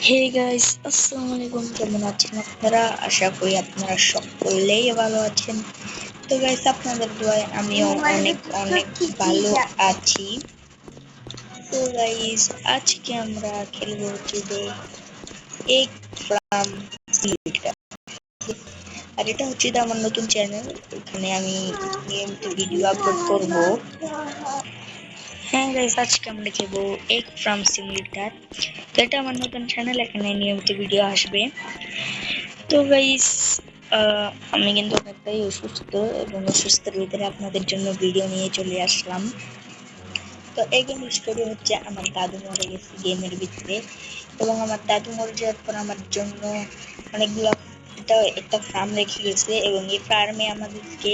Hey guys, আসসালামু আলাইকুম। কেমন আছেন আপনারা? আশা করি আপনারা সকলেই ভালো আছেন। তো গাইস, আপনাদের দোয়ায় আমিও অনেক অনেক ভালো আছি। তো গাইস, আজকে আমরা খেলবো হচ্ছে যে এক ফ্রাম সিলেক্টর। আর এটা হচ্ছে যে আমার নতুন চ্যানেল। এখানে আমি নিয়মিত ভিডিও আপলোড করব। হ্যাঁ গাইস, আজকে আমরা খেলবো এক ফ্রাম সিমুলেটর। তো এটা আমার নতুন চ্যানেল, এখানে নিয়মিত ভিডিও আসবে। তো গাইস, আমি কিন্তু অনেকটাই অসুস্থ এবং অসুস্থের ভিতরে আপনাদের জন্য ভিডিও নিয়ে চলে আসলাম। তো এই গেমের স্টোরি হচ্ছে আমার দাদু মরে গেছে গেমের ভিতরে, এবং আমার দাদু মরে যাওয়ার পর আমার জন্য অনেকগুলো একটা ফার্ম রেখে গেছে, এবং এই ফার্মে আমাদেরকে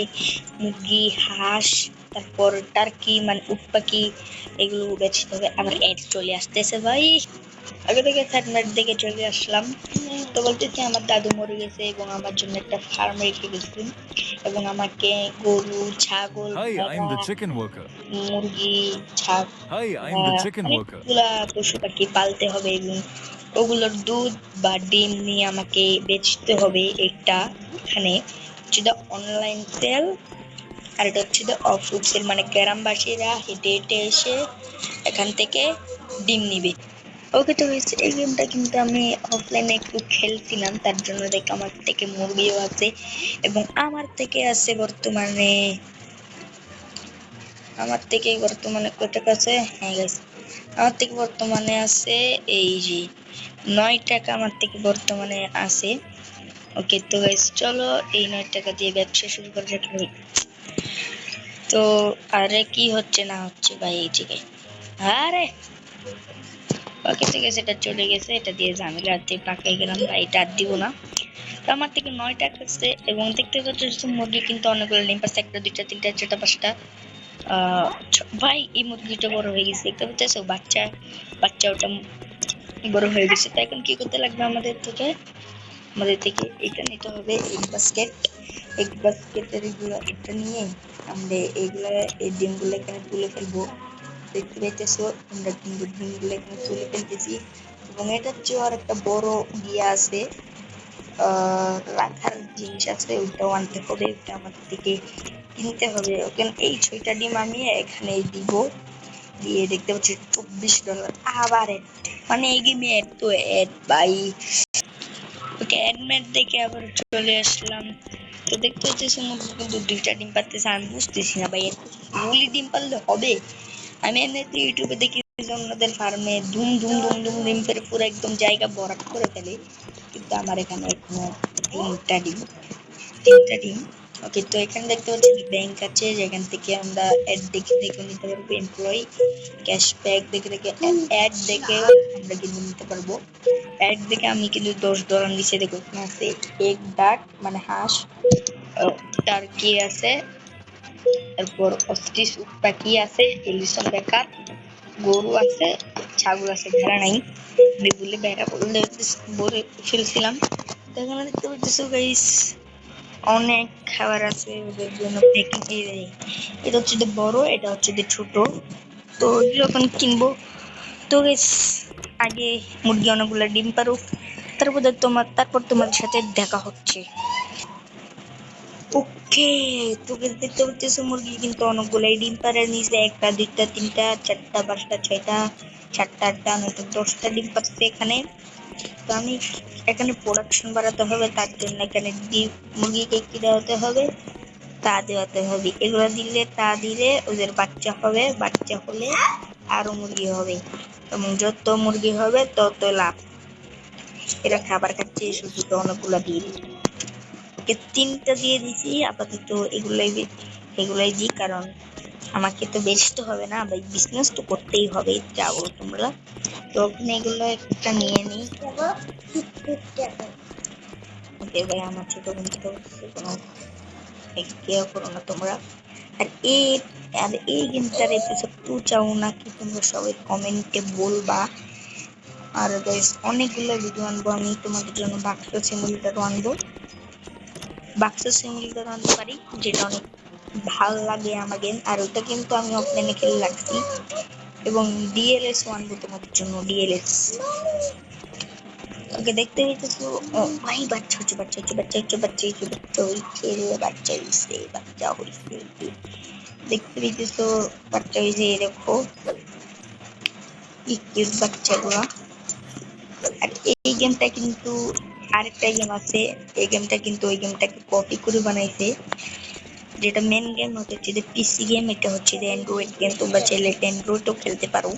মুরগি, হাঁস, তারপর টার্কি মানে উট পাখি এগুলো বেচতে হবে। আবার এড চলে আসতেছে ভাই, আগে থেকে থার্ড দেখে চলে আসলাম। তো বলতেছি আমার দাদু মরে গেছে এবং আমার জন্য একটা ফার্ম রেখে গেছে, এবং আমাকে গরু, ছাগল, Hi, I'm ভেড়া, the chicken worker. মুরগি, Hi, I'm the chicken worker. অনেকগুলা পশু পাখি পালতে হবে, এবং ওগুলোর দুধ বা ডিম নিয়ে আমাকে বেচতে হবে। একটা এখানে হচ্ছে অনলাইন সেল, আর এটা হচ্ছে অফরুট সেল, মানে গ্রামবাসীরা হেঁটে হেঁটে এসে এখান থেকে ডিম নিবে। ওকে, তো এই গেমটা কিন্তু আমি অফলাইনে একটু খেলছিলাম, তার জন্য দেখ আমার থেকে মুরগিও আছে, এবং আমার থেকে বর্তমানে কত আছে। হ্যাঁ গাইস, আমার থেকে বর্তমানে আছে এই যে 9 টাকা আমার থেকে বর্তমানে আছে। ওকে, তো গাইস চলো এই 9 টাকা দিয়ে ব্যবসা শুরু করা যাক। তো আরে কি হচ্ছে না হচ্ছে ভাই এই জায়গায়? আরে ওকে, ঠিক আছে, এটা চলে গেছে, এটা দিয়ে ঝামেলা পাকাই গেলাম ভাই, এটা আর দিব না। তো আমার থেকে 9 টাকা আছে, এবং দেখতে পাচ্ছ মুরগি কিন্তু অনেকগুলো ডিম পাচ্ছে, একটা, দুইটা, তিনটা, চারটা, পাঁচটা। ভাই এই মুরগিটা বড় হয়ে গেছে, দেখতে পাচ্ছ বাচ্চা বাচ্চা ওটা বড় হয়ে গেছে। তো এখন কি করতে লাগবে আমাদের থেকে এটা নিতে হবে, এক বাস্কেটের এগুলো একটা নিয়ে আমরা এই ডিমগুলো এখানে তুলে ফেলবো। দেখতে পাইতেছো আমরা কিন্তু ডিমগুলো এখানে তুলে ফেলতেছি, এবং এটার চেয়েও আর একটা বড় ইয়ে আছে, রাখার জিনিস আছে, ওটাও আনতে হবে, ওটা আমাদের থেকে কিনতে হবে। ওখানে এই 6টা ডিম আমি এখানে দিব, দিয়ে দেখতে পাচ্ছি $24। আবার এড, মানে এই গেমে এড তো এড ভাই। ওকে, অ্যাডমেট দেখে আবার চলে আসলাম। তো দেখতে হচ্ছে মুরগি কিন্তু 2টা ডিম পারতেছে, আমি বুঝতেছি না ভাই এতগুলি ডিম পারলে হবে। আমি এমনিতে ইউটিউবে দেখি অন্যদের ফার্মে ধুম ধুম ধুম ধুম ডিম পেরে পুরো একদম জায়গা ভরাট করে ফেলে, কিন্তু আমার এখানে এখনো তিনটা ডিম তিনটা ডিম ওকে, তো এখানে দেখতে পাচ্ছি ব্যাংক আছে, যেখান থেকে আমরা অ্যাড দেখে দেখে নিতে পারবো, এমপ্লয়ি ক্যাশব্যাক দেখে দেখে, অ্যাড দেখে আমরা কিন্তু নিতে পারবো। অ্যাড দেখে আমি কিন্তু $10 নিচে দেখো, এখানে আছে এক ডাক মানে হাঁস, টার্কি আছে, তারপর অস্ট্রিচ পাখি আছে, এলিসন বেকার, গরু আছে, ছাগল আছে, ভেড়া নাই। আমি বলে ভেড়া বলে ফেলছিলাম। তো এখানে দেখতে পাচ্ছি গাইস অনেক খাবার আছে ওদের জন্য প্যাকিং। এটা হচ্ছে বড়, এটা হচ্ছে ছোট। তো যখন কিনবো, তো গাইস আগে মুরগি অনেকগুলো ডিম পারুক, তারপর তোমাদের সাথে দেখা হচ্ছে। ওকে, তো গাইস দেখতে পাচ্ছ মুরগি কিন্তু অনেকগুলাই ডিম পাড়ে নিচে, একটা, দুইটা, তিনটা, চারটা, পাঁচটা, ছয়টা, সাতটা, আটটা, নয়টা, 10টা ডিম পাচ্ছে এখানে। তো আমি এখানে প্রোডাকশন বাড়াতে হবে, তার জন্য এখানে ডিম মুরগিকে কি দেওয়াতে হবে, তা দেওয়াতে হবে। এগুলো দিলে ওদের বাচ্চা হবে, বাচ্চা হলে আরো মুরগি হবে, এবং যত মুরগি হবে তত লাভ। এরা খাবার খাচ্ছে শুধু, তো অনেকগুলো দিয়ে দিই, ওকে 3টা দিয়ে দিছি আপাতত। এগুলাই দিই, কারণ আমাকে তো বেচতে হবে না ভাই, বিজনেস তো করতেই হবে, যাবো তোমরা। তো ওখানে এগুলো একটা নিয়ে নিই। ওকে ভাই, আমার ছোট বন্ধু তো কোনো কেয়ার করো না তোমরা। আর এই এই গেমটার এপিসোড 2 চাও নাকি তোমরা সবাই কমেন্টে বলবা। আর গাইস অনেকগুলো ভিডিও আনবো আমি তোমাদের জন্য, বাক্স সিমুলেটর আনতে পারি, যেটা অনেক ভাল লাগে আমাকে। আর ওটা কিন্তু আমি অফলাইনে খেলে লাগছি, এবং ডিএলএস আনবো তোমাদের জন্য, ডিএলএস। ওকে দেখতে হইতেছো। ও ভাই বাচ্চা হচ্ছে বাচ্চা হচ্ছে বাচ্চা হচ্ছে বাচ্চা হচ্ছে বাচ্চা হইছে রে, বাচ্চা হইছে বাচ্চা হইছে। দেখতে হইতেছো বাচ্চা হইছে, দেখো কি কিউট বাচ্চাগুলা। আর এই গেমটা কিন্তু আরেকটা গেম আছে, এই গেমটা কিন্তু ওই গেমটাকে কপি করে বানাইছে। যেটা মেন গেম হচ্ছে যে পিসি গেম, এটা হচ্ছে যে অ্যান্ড্রয়েড গেম, তোমরা চাইলে অ্যান্ড্রয়েডও খেলতে পারো।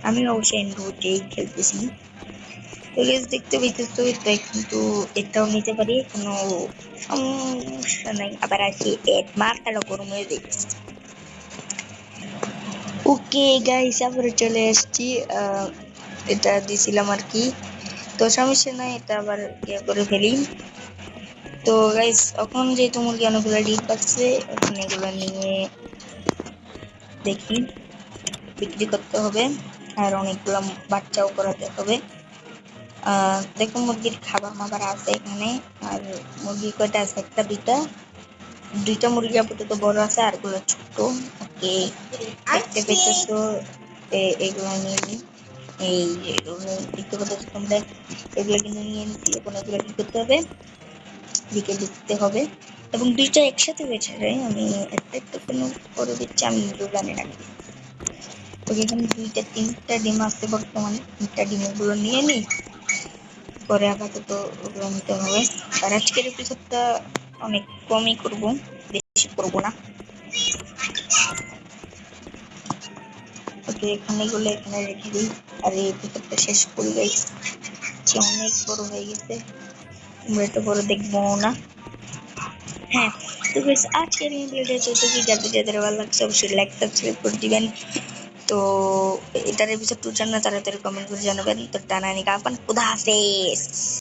আমি অবশ্যই অ্যান্ড্রয়েডেই খেলতেছি। তো guys দেখতে পাইতেছো, এটা কিন্তু এটাও নিতে পারি, কোনো সমস্যা নাই। আবার আসি এড মাথাটা গরম হয়ে যাচ্ছে। ওকে গাইস, আবার চলে আসছি। এটা দিছিলাম আর কি, তো সমস্যা নাই, এটা আবার ইয়ে করে ফেলি। তো গাইস এখন যেহেতু মুরগি অনেকগুলো ডিম পাচ্ছে, এখন এগুলো নিয়ে দেখি বিক্রি করতে হবে, আর অনেকগুলো বাচ্চাও করাতে হবে। দেখো মুরগির খাবার মাবার আছে এখানে। আর মুরগি কয়টা আছে? একটা দুইটা, দুইটা মুরগি আপাতত বড় আছে, আর গুলো ছোট। ওকে দেখতে পেতেছো, এগুলো নিয়ে নিই। এই যে এগুলো দেখতে পাচ্ছ তোমরা, এগুলো কিন্তু নিয়ে নিচ্ছি। এখন এগুলো কি করতে হবে? দিকে দিতে হবে, এবং দুইটা একসাথে হয়েছে রে, আমি একটা একটা কোনো করে দিচ্ছি, আমি নিজেও জানি না। তো এখানে দুইটা তিনটা ডিম আছে বর্তমানে, তিনটা ডিম ওগুলো নিয়ে নিই, পরে আপাতত ওগুলো নিতে হবে। আর আজকের এপিসোডটা অনেক কমই করব, বেশি করব না। ওকে এখানে গুলো এখানে রেখে দিই, আর এই এপিসোডটা শেষ করি গাইস। অনেক বড় হয়ে গেছে, আমরা এটা বড় দেখবো না। হ্যাঁ, তো গাইস আজকের এই ভিডিওটা যতটুকু, যাদের যাদের ভালো লাগছে অবশ্যই লাইক সাবস্ক্রাইব করে দিবেন। তো এটার এপিসোড 2 জানা তাড়াতাড়ি কমেন্ট করে জানাবেন। তো টানা নিকা, খুদা হাফেজ।